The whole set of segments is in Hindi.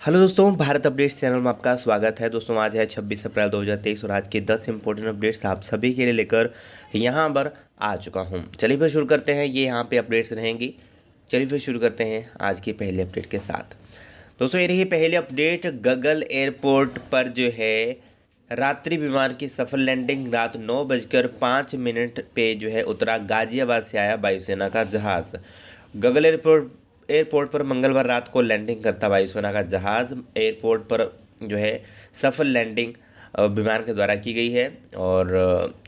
हेलो दोस्तों, भारत अपडेट्स चैनल में आपका स्वागत है। दोस्तों आज है 26 अप्रैल 2023 और आज के 10 इंपॉर्टेंट अपडेट्स आप सभी के लिए लेकर यहाँ पर आ चुका हूँ। चलिए फिर शुरू करते हैं, ये यहाँ पे अपडेट्स रहेंगी। चलिए फिर शुरू करते हैं आज की पहले अपडेट के साथ। दोस्तों ये रही पहली अपडेट, गगल एयरपोर्ट पर जो है रात्रि विमान की सफल लैंडिंग। रात 9:05 पे जो है उतरा गाजियाबाद से आया वायुसेना का जहाज़। गगल एयरपोर्ट पर मंगलवार रात को लैंडिंग करता वायुसेना का जहाज़ एयरपोर्ट पर जो है सफल लैंडिंग विमान के द्वारा की गई है और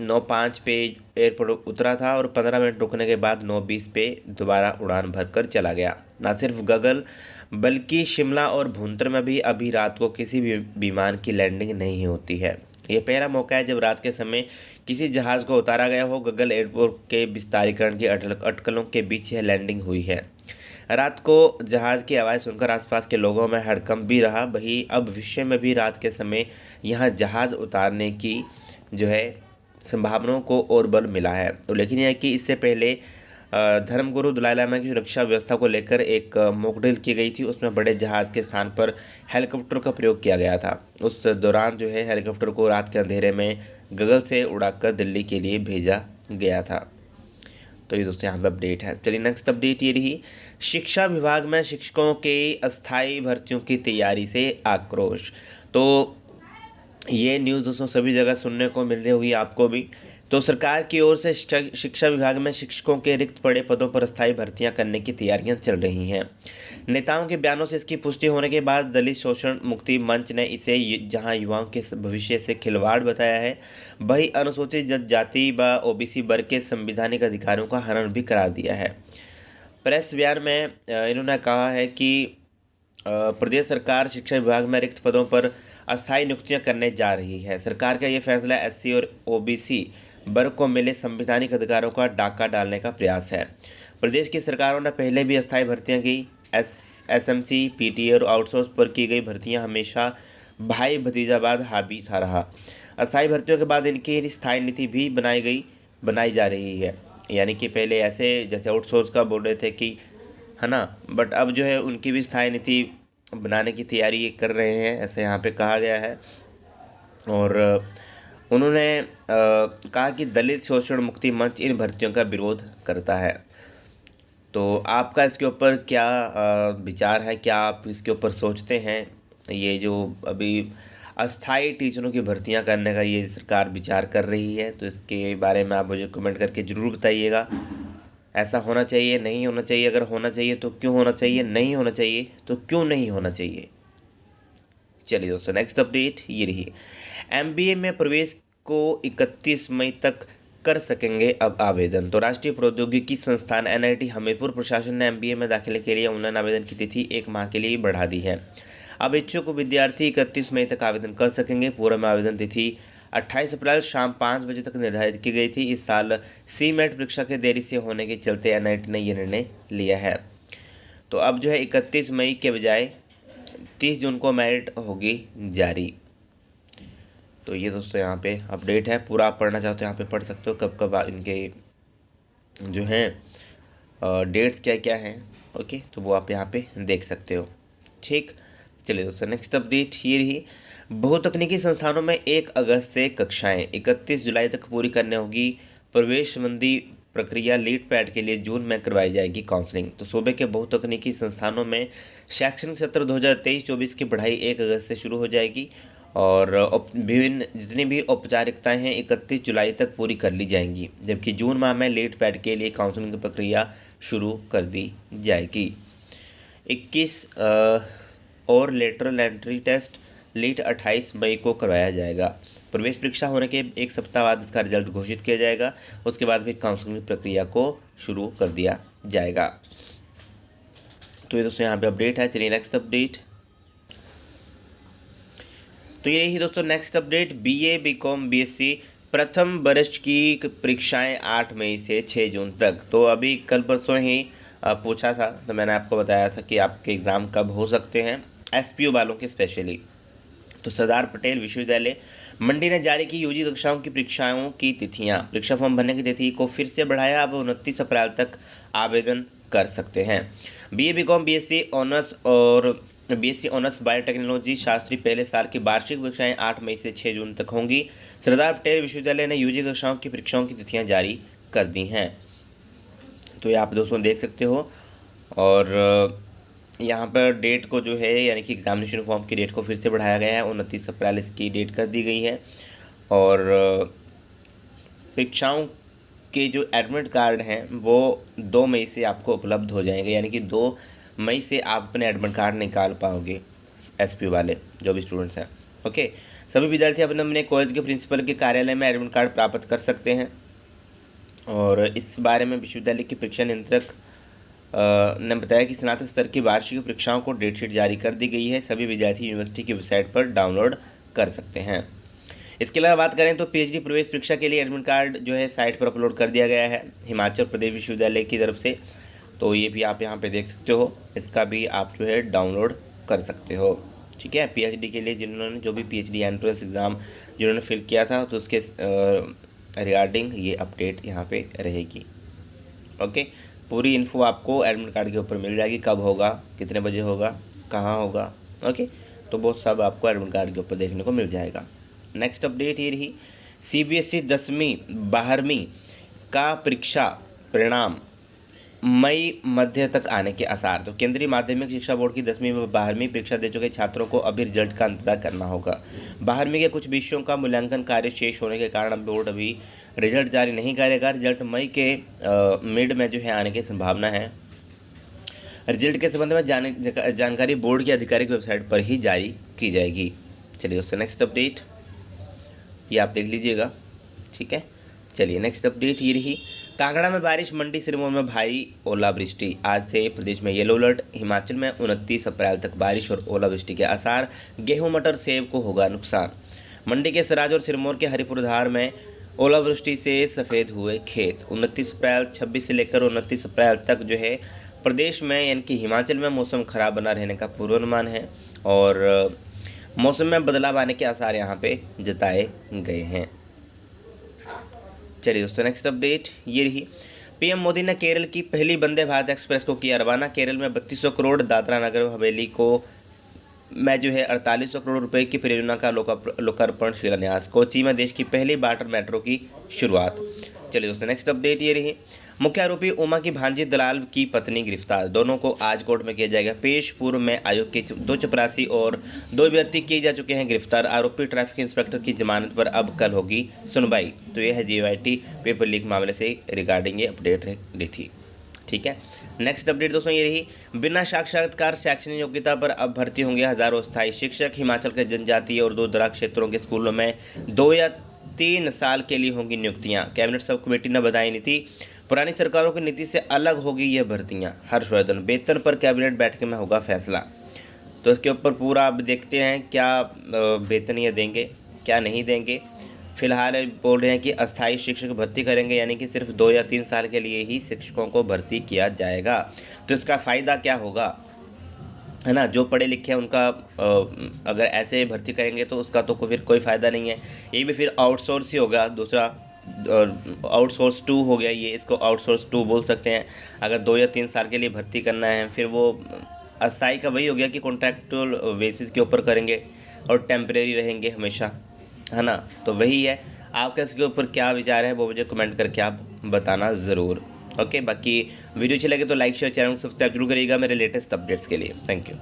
9:05 पे एयरपोर्ट उतरा था और 15 मिनट रुकने के बाद 9:20 पे दोबारा उड़ान भरकर चला गया। न सिर्फ गगल बल्कि शिमला और भुंतर में भी अभी रात को किसी भी विमान की लैंडिंग नहीं होती है। यह पहला मौका है जब रात के समय किसी जहाज़ को उतारा गया हो। गगल एयरपोर्ट के विस्तारीकरण की अटकलों के बीच यह लैंडिंग हुई है। रात को जहाज़ की आवाज़ सुनकर आसपास के लोगों में हड़कंप भी रहा। वहीं अब भविष्य में भी रात के समय यहाँ जहाज़ उतारने की जो है संभावनाओं को और बल मिला है। उल्लेखनीय है कि इससे पहले धर्मगुरु दलाई लामा की सुरक्षा व्यवस्था को लेकर एक मॉक ड्रिल की गई थी। उसमें बड़े जहाज़ के स्थान पर हेलीकॉप्टर का प्रयोग किया गया था। उस दौरान जो है हेलीकॉप्टर को रात के अंधेरे में गगल से उड़ाकर दिल्ली के लिए भेजा गया था। तो ये दोस्तों यहाँ पे अपडेट है। चलिए नेक्स्ट अपडेट ये रही, शिक्षा विभाग में शिक्षकों के अस्थायी भर्तियों की तैयारी से आक्रोश। तो ये न्यूज़ दोस्तों सभी जगह सुनने को मिल रही होगी आपको भी। तो सरकार की ओर से शिक्षा विभाग में शिक्षकों के रिक्त पड़े पदों पर अस्थायी भर्तियां करने की तैयारियां चल रही हैं। नेताओं के बयानों से इसकी पुष्टि होने के बाद दलित शोषण मुक्ति मंच ने इसे जहां युवाओं के भविष्य से खिलवाड़ बताया है, वही अनुसूचित जनजाति व ओबीसी वर्ग के संवैधानिक अधिकारों का हनन भी करार दिया है। प्रेस बयान में इन्होंने कहा है कि प्रदेश सरकार शिक्षा विभाग में रिक्त पदों पर अस्थायी नियुक्तियां करने जा रही है। सरकार का यह फैसला एससी और ओबीसी वर्ग को मिले संवैधानिक अधिकारों का डाका डालने का प्रयास है। प्रदेश की सरकारों ने पहले भी अस्थायी भर्तियां की। एसएमसी, पीटीए और आउटसोर्स पर की गई भर्तियां हमेशा भाई भतीजावाद हावी था रहा। अस्थायी भर्तियों के बाद इनकी स्थायी नीति भी बनाई जा रही है। यानी कि पहले ऐसे जैसे आउटसोर्स का बोल रहे थे कि है ना, बट अब जो है उनकी भी स्थायी नीति बनाने की तैयारी कर रहे हैं, ऐसे यहाँ पे कहा गया है। और उन्होंने कहा कि दलित शोषण मुक्ति मंच इन भर्तियों का विरोध करता है। तो आपका इसके ऊपर क्या विचार है, क्या आप इसके ऊपर सोचते हैं? ये जो अभी अस्थाई टीचरों की भर्तियां करने का ये सरकार विचार कर रही है, तो इसके बारे में आप मुझे कमेंट करके ज़रूर बताइएगा। ऐसा होना चाहिए, नहीं होना चाहिए? अगर होना चाहिए तो क्यों होना चाहिए, नहीं होना चाहिए तो क्यों नहीं होना चाहिए? चलिए दोस्तों नेक्स्ट अपडेट ये रही, एमबीए में प्रवेश को 31 मई तक कर सकेंगे अब आवेदन। तो राष्ट्रीय प्रौद्योगिकी संस्थान एनआईटी हमीरपुर प्रशासन ने एमबीए में दाखिले के लिए ऑनलाइन आवेदन की तिथि 1 माह के लिए बढ़ा दी है। अब इच्छुक विद्यार्थी 31 मई तक आवेदन कर सकेंगे। पूर्व में आवेदन तिथि 28 अप्रैल शाम 5 बजे तक निर्धारित की गई थी। इस साल सीमेट परीक्षा के देरी से होने के चलते एनआईटी ने यह निर्णय लिया है। तो अब जो है 31 मई के बजाय 30 जून को मेरिट होगी जारी। तो ये दोस्तों यहाँ पे अपडेट है। पूरा आप पढ़ना चाहते हो यहाँ पे पढ़ सकते हो, कब कब इनके जो हैं डेट्स क्या क्या हैं। ओके, तो वो आप यहाँ पे देख सकते हो। ठीक, चलिए दोस्तों नेक्स्ट अपडेट ये रही, बहुतकनीकी संस्थानों में 1 अगस्त से कक्षाएं 31 जुलाई तक पूरी करने होगी। प्रवेश संबंधी प्रक्रिया लीड पैड के लिए जून में करवाई जाएगी काउंसलिंग। तो सूबे के बहुतकनीकी संस्थानों में शैक्षणिक सत्र 2023-24 की पढ़ाई 1 अगस्त से शुरू हो जाएगी और विभिन्न जितनी भी औपचारिकताएं हैं 31 जुलाई तक पूरी कर ली जाएंगी, जबकि जून माह में लीड पैड के लिए काउंसलिंग की प्रक्रिया शुरू कर दी जाएगी। 21 और लेटरल एंट्री टेस्ट लीट 28 मई को करवाया जाएगा। प्रवेश परीक्षा होने के 1 सप्ताह बाद इसका रिजल्ट घोषित किया जाएगा। उसके बाद फिर काउंसलिंग प्रक्रिया को शुरू कर दिया जाएगा। तो ये दोस्तों यहाँ पे अपडेट है। चलिए नेक्स्ट अपडेट, तो ये ही दोस्तों next update, BA, BCom, BSc प्रथम वर्ष की परीक्षाएं 8 मई से 6 जून तक। तो अभी कल परसों ही पूछा था, तो मैंने आपको बताया था कि आपके एग्ज़ाम कब हो सकते हैं एसपीओ वालों के स्पेशली। तो सरदार पटेल विश्वविद्यालय मंडी ने जारी की यूजी कक्षाओं की परीक्षाओं की तिथियां। परीक्षा फॉर्म भरने की तिथि को फिर से बढ़ाया, अब 29 अप्रैल तक आवेदन कर सकते हैं। बीए, बीकॉम, बीएससी ऑनर्स और बीएससी ऑनर्स बायोटेक्नोलॉजी शास्त्री पहले साल की वार्षिक परीक्षाएं 8 मई से 6 जून तक होंगी। सरदार पटेल विश्वविद्यालय ने यूजी कक्षाओं की परीक्षाओं की तिथियां जारी कर दी हैं। तो ये आप दोस्तों देख सकते हो। और यहाँ पर डेट को जो है यानी कि एग्जामिनेशन फॉर्म की डेट को फिर से बढ़ाया गया है, 29 अप्रैल इसकी डेट कर दी गई है। और परीक्षाओं के जो एडमिट कार्ड हैं वो 2 मई से आपको उपलब्ध हो जाएंगे, यानी कि 2 मई से आप अपने एडमिट कार्ड निकाल पाओगे, एसपी वाले जो भी स्टूडेंट्स हैं। ओके, सभी विद्यार्थी अपने अपने कॉलेज के प्रिंसिपल के कार्यालय में एडमिट कार्ड प्राप्त कर सकते हैं। और इस बारे में विश्वविद्यालय की परीक्षा नियंत्रक ने बताया कि स्नातक स्तर की वार्षिक परीक्षाओं को डेट शीट जारी कर दी गई है, सभी विद्यार्थी यूनिवर्सिटी की वेबसाइट पर डाउनलोड कर सकते हैं। इसके अलावा बात करें तो पीएचडी प्रवेश परीक्षा के लिए एडमिट कार्ड जो है साइट पर अपलोड कर दिया गया है हिमाचल प्रदेश विश्वविद्यालय की तरफ से। तो ये भी आप यहाँ पे देख सकते हो, इसका भी आप जो है डाउनलोड कर सकते हो। ठीक है, पीएचडी के लिए जिन्होंने जो भी पीएचडी एंट्रेंस एग्ज़ाम जिन्होंने फिल किया था तो उसके रिगार्डिंग ये अपडेट यहाँ पे रहेगी। ओके, पूरी इन्फो आपको एडमिट कार्ड के ऊपर मिल जाएगी, कब होगा, कितने बजे होगा, कहाँ होगा। ओके, तो वो सब आपको एडमिट कार्ड के ऊपर देखने को मिल जाएगा। नेक्स्ट अपडेट ये रही, सीबीएसई 10वीं 12वीं का परीक्षा परिणाम मई मध्य तक आने के आसार। तो केंद्रीय माध्यमिक शिक्षा बोर्ड की 10वीं व 12वीं परीक्षा दे चुके छात्रों को अभी रिजल्ट का इंतजार करना होगा। 12वीं के कुछ विषयों का मूल्यांकन कार्य शेष होने के कारण बोर्ड अभी रिजल्ट जारी नहीं करेगा। रिजल्ट मई के मिड में जो है आने की संभावना है। रिजल्ट के संबंध में जानकारी बोर्ड की आधिकारिक वेबसाइट पर ही जारी की जाएगी। चलिए दोस्तों, नेक्स्ट अपडेट ये आप देख लीजिएगा। ठीक है, चलिए नेक्स्ट अपडेट ये रही, कांगड़ा में बारिश, मंडी सिरमौर में भारी ओलावृष्टि। आज से प्रदेश में येलो अलर्ट, हिमाचल में 29 अप्रैल तक बारिश और ओलावृष्टि के आसार, गेहूं मटर सेब को होगा नुकसान। मंडी के सराज और सिरमौर के हरिपुरधार में ओलावृष्टि से सफ़ेद हुए खेत। 29 अप्रैल 26 से लेकर 29 अप्रैल तक जो है प्रदेश में यानी कि हिमाचल में मौसम खराब बना रहने का पूर्वानुमान है और मौसम में बदलाव आने के आसार यहाँ पे जताए गए हैं। चलिए दोस्तों, नेक्स्ट अपडेट ये रही, पीएम मोदी ने केरल की पहली वंदे भारत एक्सप्रेस को किया रवाना। केरल में 3200 करोड़, दादरा नगर हवेली को में जो है 4800 करोड़ रुपए की परियोजना का लोकार्पण शिलान्यास। कोची में देश की पहली वाटर मेट्रो की शुरुआत। चलिए दोस्तों, नेक्स्ट अपडेट ये रही, मुख्य आरोपी उमा की भांजी दलाल की पत्नी गिरफ्तार। दोनों को आज कोर्ट में किया जाएगा पेश। पूर्व में आयोग के 2 चपरासी और 2 व्यक्ति किए जा चुके हैं गिरफ्तार। आरोपी ट्रैफिक इंस्पेक्टर की जमानत पर अब कल होगी सुनवाई। तो यह है जीवाईटी पेपर लीक मामले से रिगार्डिंग ये अपडेट रही थी। ठीक है, नेक्स्ट अपडेट दोस्तों ये रही, बिना साक्षात्कार शैक्षणिक योग्यता पर अब भर्ती होंगे हजारों स्थायी शिक्षक। हिमाचल के जनजातीय और दूरदराज क्षेत्रों के स्कूलों में 2 या 3 साल के लिए होंगी नियुक्तियां। कैबिनेट सब कमेटी ने बताई नीति, पुरानी सरकारों की नीति से अलग होगी ये भर्तियां। हर्षवर्धन, वेतन पर कैबिनेट बैठक में होगा फैसला। तो इसके ऊपर पूरा अब देखते हैं क्या वेतन ये देंगे क्या नहीं देंगे। फिलहाल बोल रहे हैं कि अस्थायी शिक्षक भर्ती करेंगे, यानी कि सिर्फ 2 या 3 साल के लिए ही शिक्षकों को भर्ती किया जाएगा। तो इसका फ़ायदा क्या होगा, है ना, जो पढ़े लिखे हैं उनका अगर ऐसे भर्ती करेंगे तो उसका तो फिर कोई फ़ायदा नहीं है। ये भी फिर आउटसोर्स ही होगा, दूसरा आउटसोर्स 2 हो गया ये, इसको आउटसोर्स 2 बोल सकते हैं। अगर 2 या 3 साल के लिए भर्ती करना है, फिर वो अस्थाई का वही हो गया कि कॉन्ट्रैक्चुअल बेसिस के ऊपर करेंगे और टेम्परेरी रहेंगे हमेशा, है ना। तो वही है, आपका इसके ऊपर क्या विचार है वो मुझे कमेंट करके आप बताना ज़रूर। ओके, बाकी वीडियो अच्छी लगे तो लाइक शेयर, चैनल को सब्सक्राइब जरूर करिएगा मेरे लेटेस्ट अपडेट्स के लिए। Thank you.